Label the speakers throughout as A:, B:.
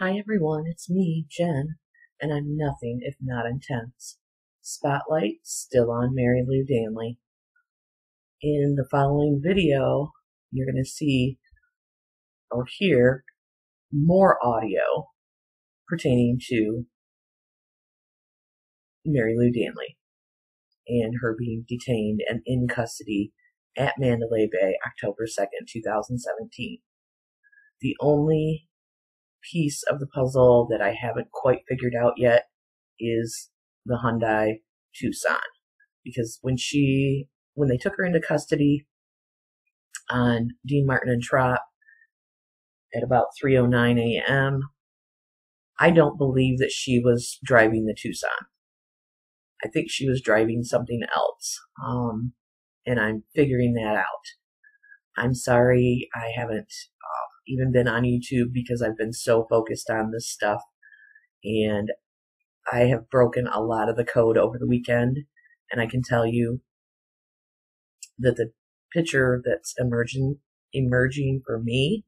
A: Hi everyone, it's me, Jen, and I'm nothing if not intense. Spotlight still on Marilou Danley. In the following video, you're going to see or hear more audio pertaining to Marilou Danley and her being detained and in custody at Mandalay Bay October 2nd, 2017. The only piece of the puzzle that I haven't quite figured out yet is the Hyundai Tucson, because when they took her into custody on Dean Martin and Trop at about 3:09 a.m., I don't believe that she was driving the Tucson. I think she was driving something else, and I'm figuring that out. I'm sorry I haven't even been on YouTube because I've been so focused on this stuff, and I have broken a lot of the code over the weekend, and I can tell you that the picture that's emerging for me,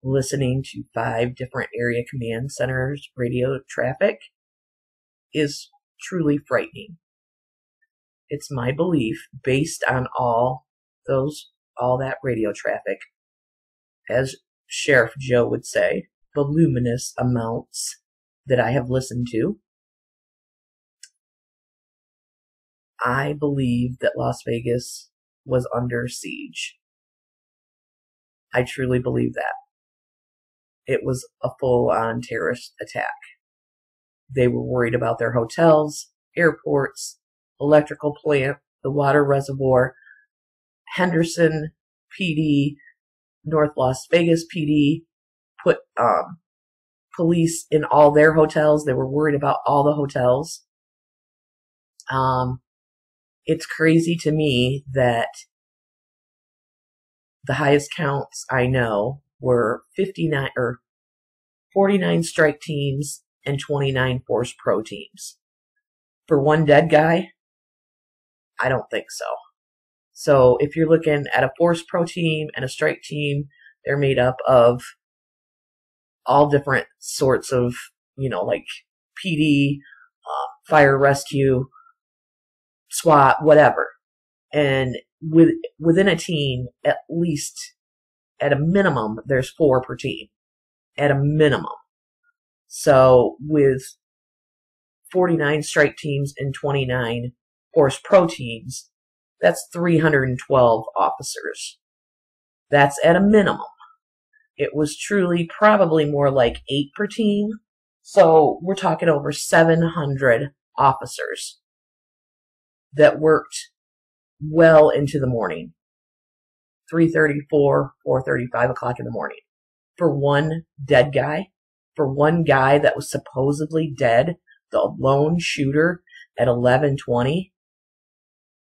A: listening to 5 different area command centers radio traffic, is truly frightening. It's my belief, based on all that radio traffic, as Sheriff Joe would say, voluminous amounts that I have listened to, I believe that Las Vegas was under siege. I truly believe that. It was a full-on terrorist attack. They were worried about their hotels, airports, electrical plant, the water reservoir, Henderson PD, North Las Vegas PD put police in all their hotels. They were worried about all the hotels. It's crazy to me that the highest counts I know were 49 strike teams and 29 force pro teams. For one dead guy, I don't think so. So if you're looking at a force pro team and a strike team, they're made up of all different sorts of, like PD, fire rescue, SWAT, whatever. And within a team, at least, at a minimum, there's 4 per team. At a minimum. So with 49 strike teams and 29 force pro teams, that's 312 officers. That's at a minimum. It was truly probably more like 8 per team. So we're talking over 700 officers that worked well into the morning. 3:34, 4:30, 5 o'clock in the morning. For one dead guy, for one guy that was supposedly dead, the lone shooter at 11:20,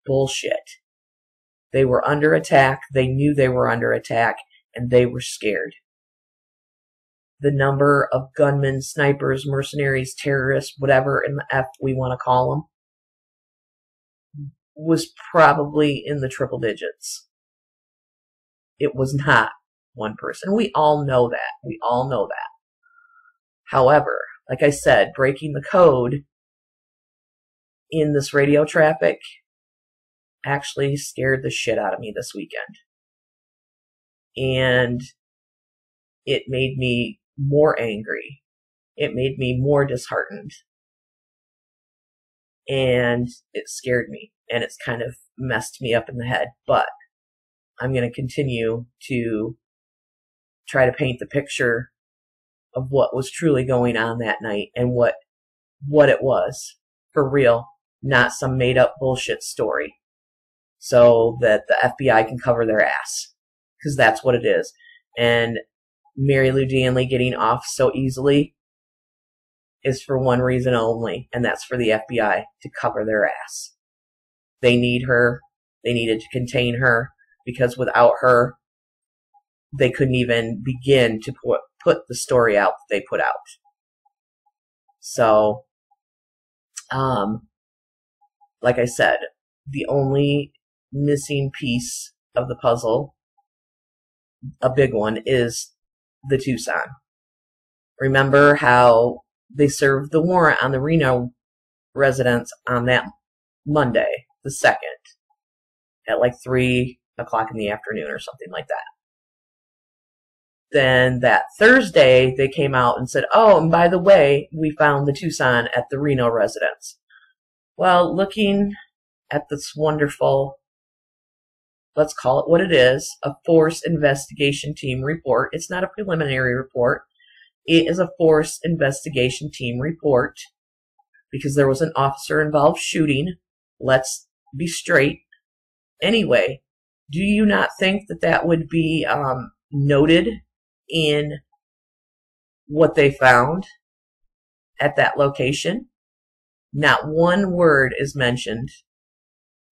A: bullshit. They were under attack, they knew they were under attack, and they were scared. The number of gunmen, snipers, mercenaries, terrorists, whatever in the F we want to call them, was probably in the triple digits. It was not one person. We all know that. We all know that. However, like I said, breaking the code in this radio traffic actually scared the shit out of me this weekend. And it made me more angry. It made me more disheartened. And it scared me. And it's kind of messed me up in the head. But I'm going to continue to try to paint the picture of what was truly going on that night and what it was for real, not some made up bullshit story, so that the FBI can cover their ass, because that's what it is. And Marilou Danley getting off so easily is for one reason only, and that's for the FBI to cover their ass. They need her. They needed to contain her, because without her, they couldn't even begin to put the story out that they put out. So, like I said, the only missing piece of the puzzle, a big one, is the Tucson. Remember how they served the warrant on the Reno residence on that Monday, the 2nd, at like 3 o'clock in the afternoon or something like that. Then that Thursday, they came out and said, oh, and by the way, we found the Tucson at the Reno residence. Well, looking at this wonderful, let's call it what it is, a force investigation team report. It's not a preliminary report. It is a force investigation team report because there was an officer involved shooting. Let's be straight. Anyway, do you not think that that would be noted in what they found at that location? Not one word is mentioned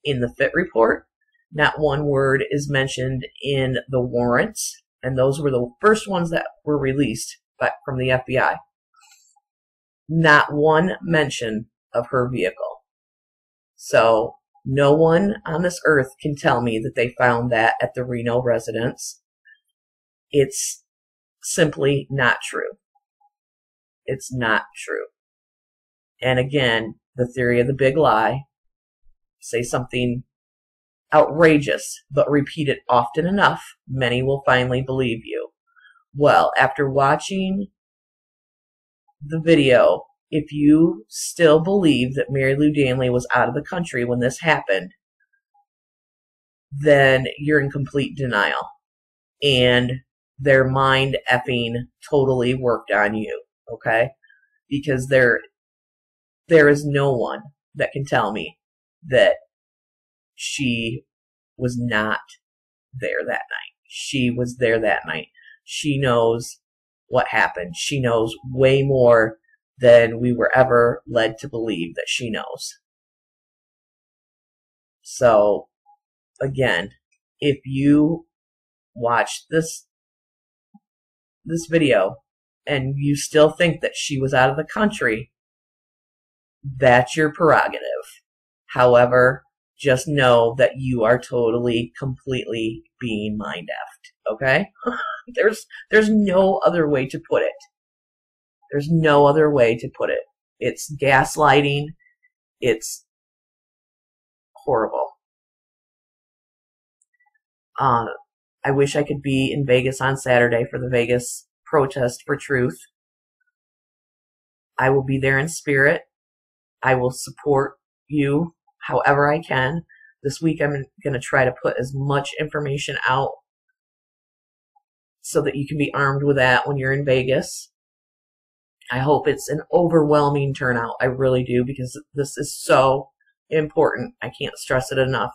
A: in the FIT report. Not one word is mentioned in the warrants. And those were the first ones that were released from the FBI. Not one mention of her vehicle. So no one on this earth can tell me that they found that at the Reno residence. It's simply not true. It's not true. And again, the theory of the big lie. Say something outrageous, but repeat it often enough, many will finally believe you. Well, after watching the video, if you still believe that Marilou Danley was out of the country when this happened, then you're in complete denial. And their mind effing totally worked on you, okay? Because there is no one that can tell me that she was not there that night. She was there that night. She knows what happened. She knows way more than we were ever led to believe that she knows. So, again, if you watch this video and you still think that she was out of the country, that's your prerogative. However, just know that you are totally, completely being mind-effed, okay? There's no other way to put it. There's no other way to put it. It's gaslighting. It's horrible. I wish I could be in Vegas on Saturday for the Vegas protest for truth. I will be there in spirit. I will support you however I can. This week I'm going to try to put as much information out so that you can be armed with that when you're in Vegas. I hope it's an overwhelming turnout. I really do, because this is so important. I can't stress it enough.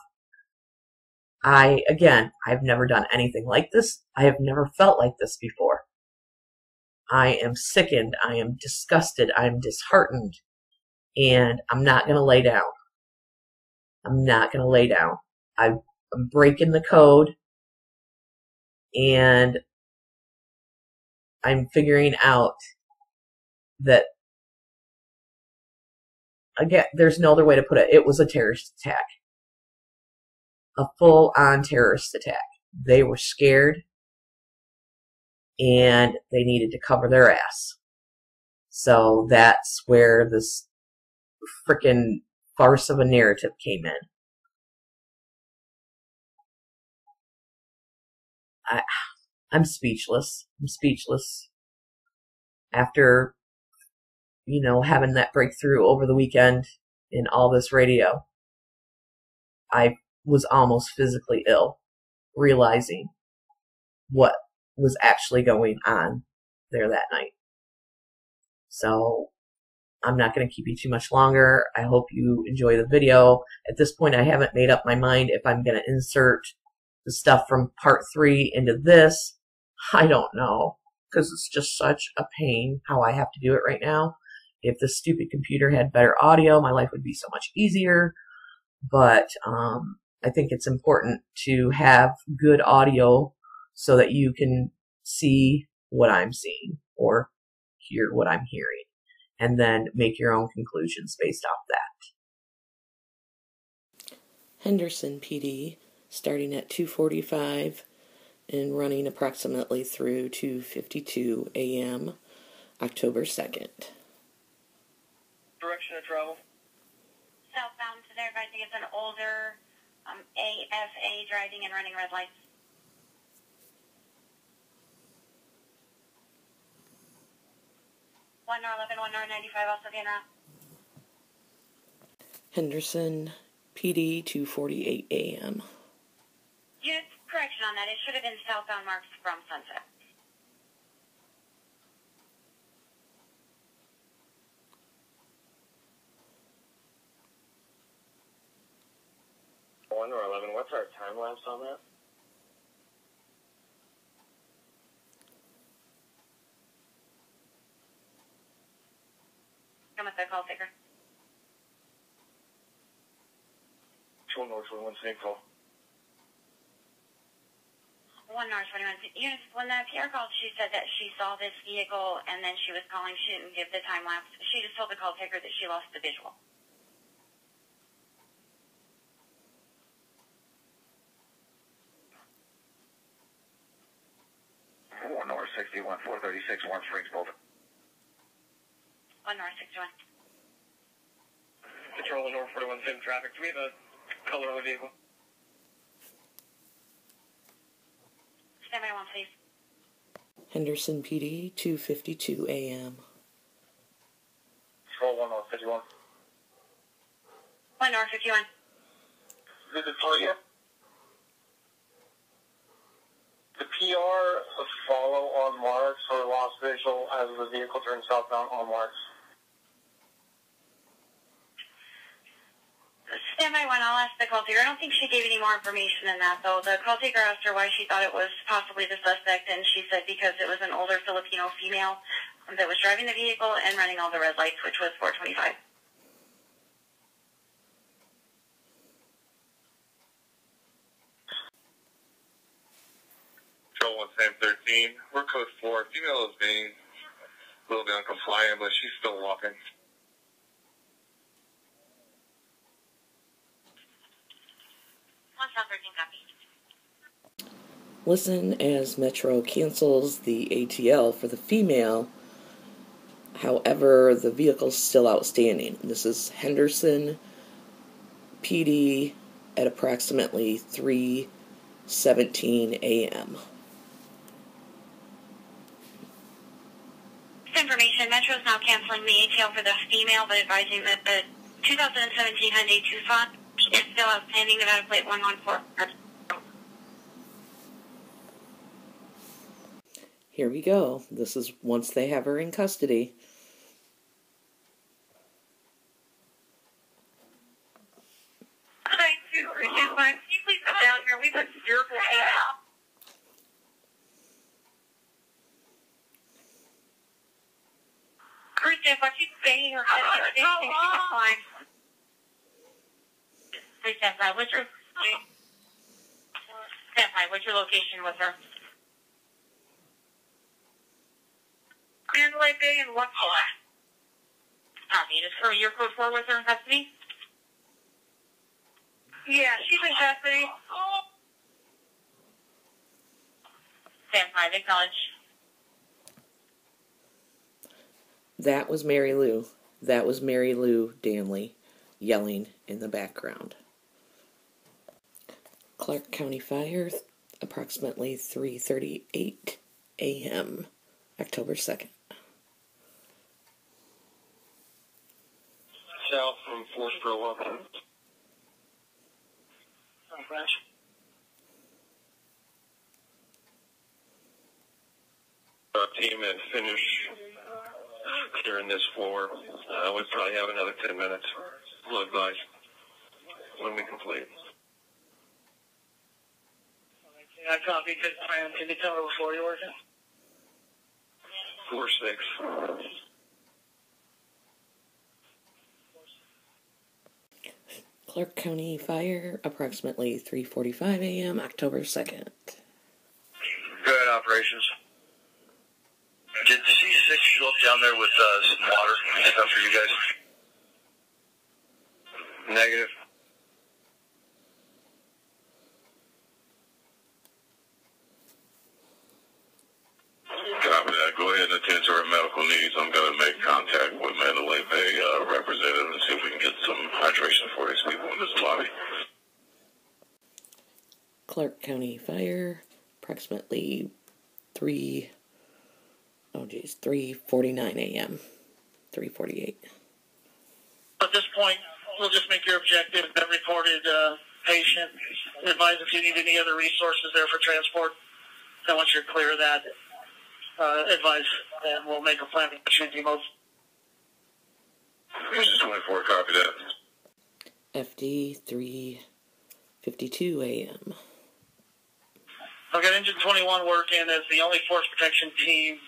A: I've never done anything like this. I have never felt like this before. I am sickened. I am disgusted. I am disheartened. And I'm not going to lay down. I'm not going to lay down. I'm breaking the code. And I'm figuring out that, again, there's no other way to put it. It was a terrorist attack. A full-on terrorist attack. They were scared, and they needed to cover their ass. So that's where this frickin' farce of a narrative came in. I'm speechless. I'm speechless. After, having that breakthrough over the weekend in all this radio, I was almost physically ill, realizing what was actually going on there that night. So I'm not going to keep you too much longer. I hope you enjoy the video. At this point, I haven't made up my mind if I'm going to insert the stuff from part 3 into this. I don't know, because it's just such a pain how I have to do it right now. If this stupid computer had better audio, my life would be so much easier. But I think it's important to have good audio so that you can see what I'm seeing or hear what I'm hearing, and then make your own conclusions based off that. Henderson PD, starting at 2:45 and running approximately through 2:52 a.m. October 2nd.
B: Direction of travel?
C: Southbound, so they're advising it's an older AFA driving and running red lights. 1R11, 1R95, also being route.
A: Henderson, PD, 2:48 a.m.
C: Unit, correction on that. It should have been southbound marks from Sunset.
B: One or 11. What's our time lapse on that?
C: Come with the call taker.
B: 2 North 21 St. Paul.
C: 1R21. Unit, when the PR called, she said that she saw this vehicle and then she was calling. She didn't give the time lapse. She just told the call taker that she lost the visual.
B: 1R61, 436, Warm Springs, Boulder.
C: 1R61.
B: Control of North 41 Sim traffic. Do we have a color on the vehicle?
C: Stand by 1, please.
A: Henderson, PD, 2:52 a.m.
B: Control 1R51.
C: 1R51.
B: This is for you. The PR follow on marks or lost visual as the vehicle turns southbound on marks.
C: Stand by 1, I'll ask the call taker. I don't think she gave any more information than that, though. The call taker asked her why she thought it was possibly the suspect, and she said because it was an older Filipino female that was driving the vehicle and running all the red lights, which was 425.
B: Control 1 Sam 13. We're code 4. Female is being a little bit uncompliant, but she's still walking.
C: 1 South 13 copy.
A: Listen as Metro cancels the ATL for the female. However, the vehicle's still outstanding. This is Henderson, PD, at approximately 3:17 a.m.
C: Information, Metro is now canceling the ATL for the female, but advising that the 2017 Hyundai Tucson is still outstanding. Nevada plate 114.
A: Here we go. This is once they have her in custody.
C: Thank you. Can you please come down here? We've been fearful. Kristen, if she's banging her head on she's fine. Please stand by. What's your location with her? Mandalay Bay and what color? Copy. Is her your code 4 with her in custody? Yeah, she's in custody. Stand by. Acknowledge.
A: That was Marilou. That was Marilou Danley yelling in the background. Clark County Fire, approximately 3:38 a.m., October 2nd.
B: South from Foxborough up. Our team had finished clearing this floor. We probably have another 10 minutes. We'll advise when we complete.
D: I copy. Can you tell me what floor you're working?
B: 4-6.
A: Clark County Fire, approximately 3:45 a.m., October 2nd.
B: Good operations. Did C6 show up down there with some water and stuff for you guys? Negative. Copy that. Go ahead and attend to our medical needs, I'm going to make contact with Mandalay Bay representative and see if we can get some hydration for these people in this lobby.
A: Clark County Fire, approximately 3:49 a.m. 3:48.
D: At this point, we'll just make your objective that reported patient. Advise if you need any other resources there for transport. And once you're clear of that, advise, and we'll make a plan to shoot you most.
B: This is 24, copy that.
A: FD 3:52 a.m.
D: I've got Engine 21 working as the only force protection team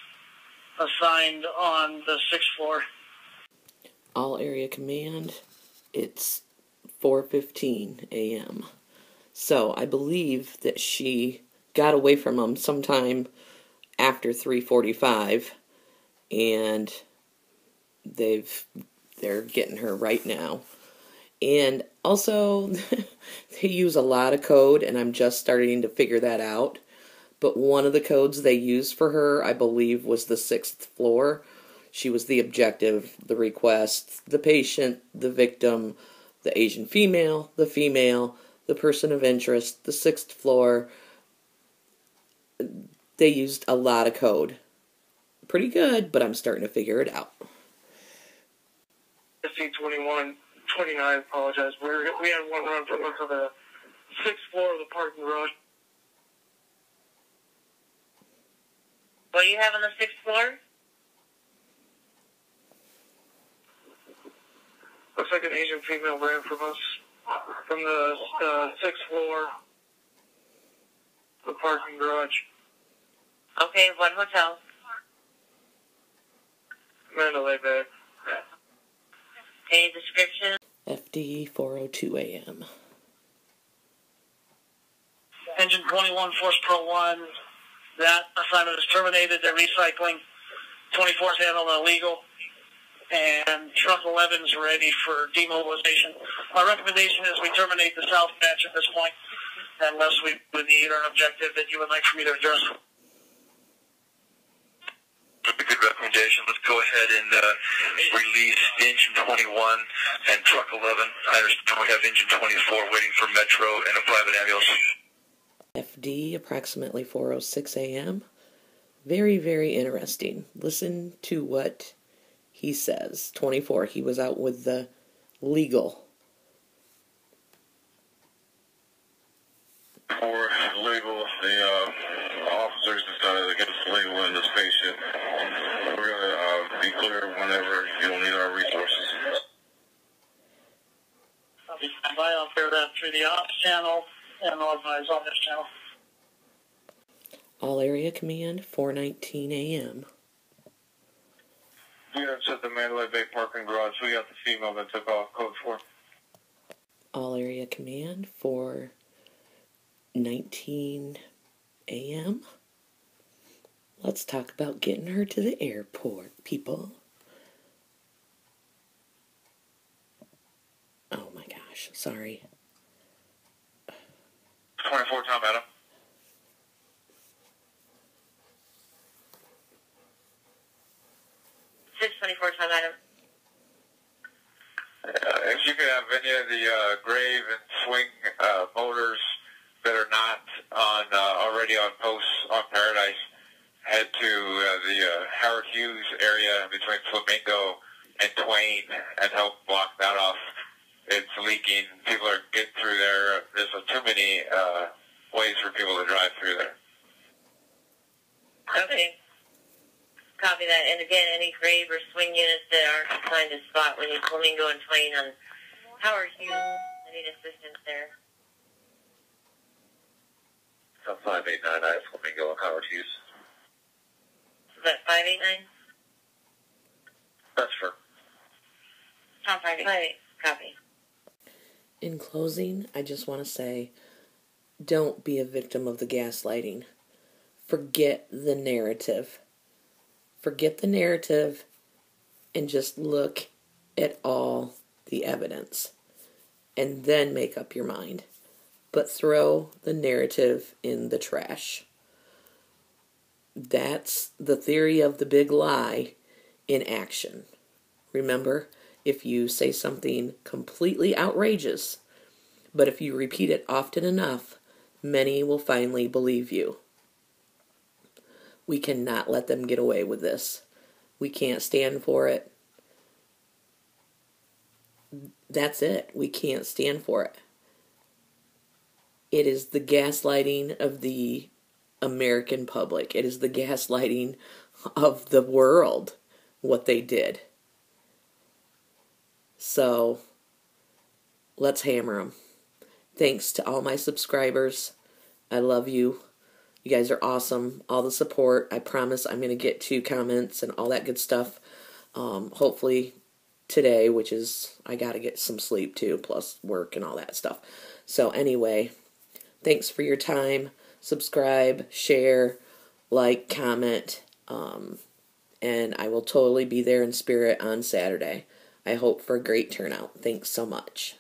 D: assigned on the 6th floor.
A: All area command, it's 4:15 a.m. So I believe that she got away from them sometime after 3:45, and they're getting her right now. And also, they use a lot of code, and I'm just starting to figure that out. But one of the codes they used for her, I believe, was the 6th floor. She was the objective, the request, the patient, the victim, the Asian female, the person of interest, the 6th floor. They used a lot of code. Pretty good, but I'm starting to figure it out.
D: SC-21, 29, apologize. We had one run from to the 6th floor of the parking garage.
C: What do you have on the 6th floor?
D: Looks like an Asian female ran from us from the 6th floor of the parking garage.
C: Okay, what hotel?
D: Mandalay Bay.
C: Okay, description?
A: FD 4:02 a.m.
D: Engine 21, Force Pro 1. That assignment is terminated. They're recycling. 24's handled illegal. And Truck 11's ready for demobilization. My recommendation is we terminate the south batch at this point, unless we would need an objective that you would like for me to address.
B: That's a good recommendation. Let's go ahead and release Engine 21 and Truck 11. I understand we have Engine 24 waiting for Metro and a private ambulance.
A: FD, approximately 4:06 a.m. Very, very interesting. Listen to what he says. 24, he was out with the legal.
B: For legal, the officers decided against legal in this patient. We're going to be clear whenever you'll need our resources.
D: I'll be stand by. I'll clear that through the ops channel and organize on this channel.
A: All area command, 4:19 a.m.
B: We have set the Mandalay Bay parking garage. We got the female that took off, code 4.
A: All area command, 4:19 a.m. Let's talk about getting her to the airport, people. Oh my gosh, sorry.
B: 24, Tom Adam.
C: Time item.
B: If you could have any of the grave and swing motors that are not on already on posts on Paradise, head to the Howard Hughes area between Flamingo and Twain and help block that off. It's leaking. People are getting through there. There's too many ways for people to drive through there.
C: Okay. Copy that. And again, any grave or swing units that aren't assigned to spot, we need Flamingo and Twain on Howard Hughes. I need assistance there.
B: So 589 Flamingo and Howard Hughes.
C: Is that 589?
B: That's for.
C: Tom 588. Copy.
A: In closing, I just want to say, don't be a victim of the gaslighting. Forget the narrative. Forget the narrative and just look at all the evidence and then make up your mind. But throw the narrative in the trash. That's the theory of the big lie, in action. Remember, if you say something completely outrageous, but if you repeat it often enough, many will finally believe you. We cannot let them get away with this. We can't stand for it. That's it. We can't stand for it. It is the gaslighting of the American public. It is the gaslighting of the world, what they did. So, let's hammer them. Thanks to all my subscribers. I love you. You guys are awesome. All the support. I promise I'm going to get to comments and all that good stuff. Hopefully today, which is, I got to get some sleep too, plus work and all that stuff. So anyway, thanks for your time. Subscribe, share, like, comment, and I will totally be there in spirit on Saturday. I hope for a great turnout. Thanks so much.